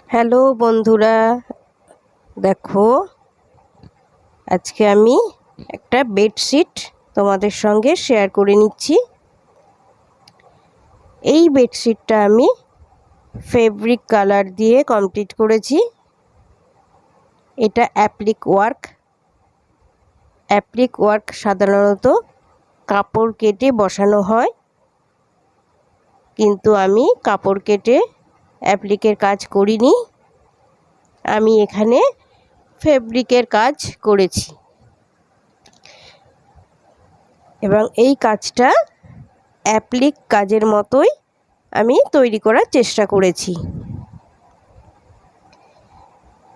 Hello বন্ধুরা, দেখো আজকে আমি একটা বেডশিট তোমাদের সঙ্গে শেয়ার করে নিচ্ছি। এই বেডশিটটা আমি ফেব্রিক কালার দিয়ে কমপ্লিট করেছি। এটা অ্যাপ্লিক ওয়ার্ক সাধারণত কাপড় কেটে বসানো হয়, কিন্তু আমি কাপড় কেটে অ্যাপ্লিকের কাজ করিনি। আমি এখানে ফেব্রিকের কাজ করেছি এবং এই কাজটা অ্যাপ্লিক কাজের মতোই আমি তৈরি করার চেষ্টা করেছি।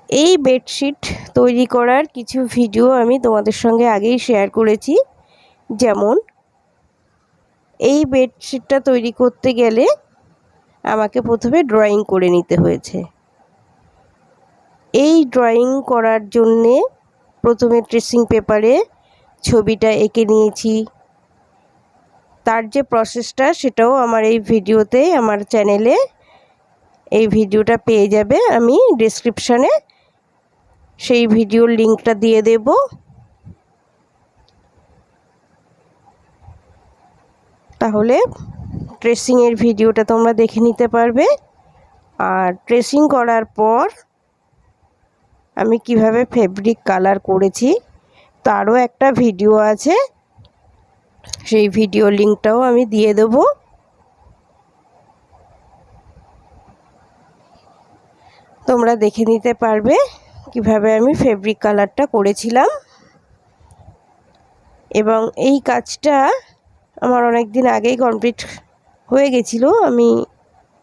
এই বেডশিট তৈরি করার কিছু ভিডিও আমি তোমাদের সঙ্গে আগেই শেয়ার করেছি। যেমন এই বেডশিটটা তৈরি করতে গেলে আমাকে প্রথমে ড্রয়িং করে নিতে হয়েছে। এই ড্রয়িং করার জন্যে প্রথমে ট্রেসিং পেপারে ছবিটা এঁকে নিয়েছি। তার যে প্রসেসটা সেটাও আমার এই ভিডিওতে, আমার চ্যানেলে এই ভিডিওটা পেয়ে যাবে। আমি ডেসক্রিপশানে সেই ভিডিওর লিঙ্কটা দিয়ে দেব। তাহলে ট্রেসিংয়ের ভিডিওটা তোমরা দেখে নিতে পারবে। আর ট্রেসিং করার পর আমি কিভাবে ফেব্রিক কালার করেছি তারও একটা ভিডিও আছে, সেই ভিডিও লিঙ্কটাও আমি দিয়ে দেব। তোমরা দেখে নিতে পারবে কিভাবে আমি ফেব্রিক কালারটা করেছিলাম। এবং এই কাজটা আমার অনেক দিন আগেই কমপ্লিট হয়ে গেছিলো। আমি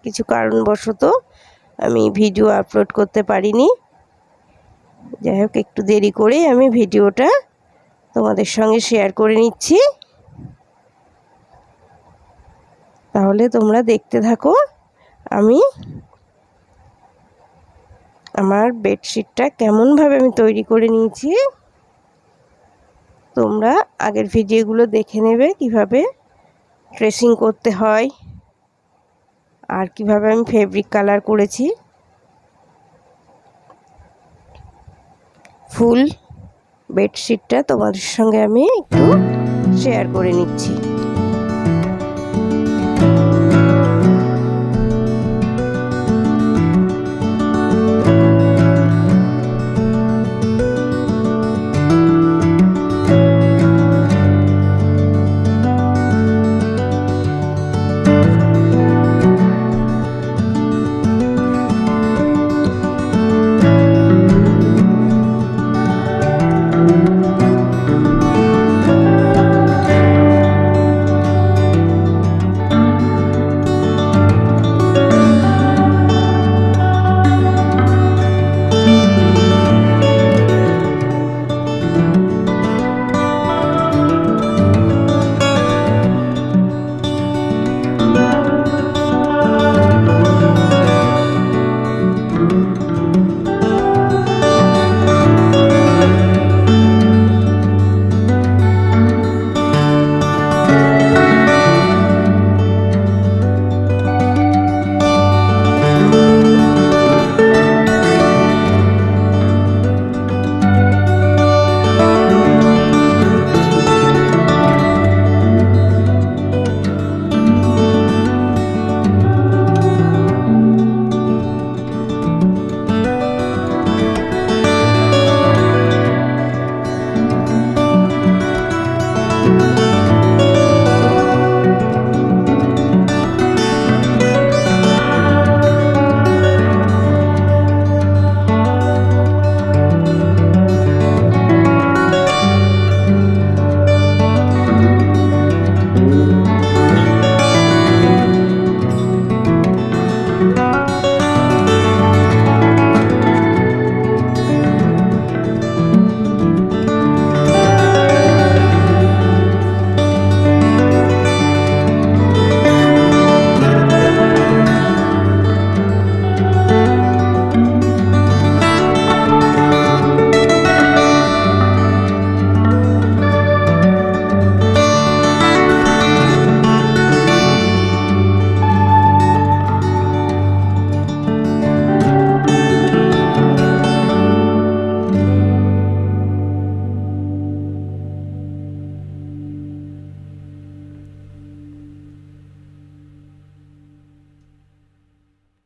কিছু কারণবশত আমি ভিডিও আপলোড করতে পারিনি। যাই হোক, একটু দেরি করেই আমি ভিডিওটা তোমাদের সঙ্গে শেয়ার করে নিচ্ছি। তাহলে তোমরা দেখতে থাকো আমি আমার বেডশিটটা কেমনভাবে আমি তৈরি করে নিয়েছি। তোমরা আগের ভিডিওগুলো দেখে নেবে কিভাবে ট্রেসিং করতে হয় আর কিভাবে আমি ফেব্রিক কালার করেছি। ফুল বেডশিটটা তোমাদের সঙ্গে আমি একটু শেয়ার করে নিচ্ছি।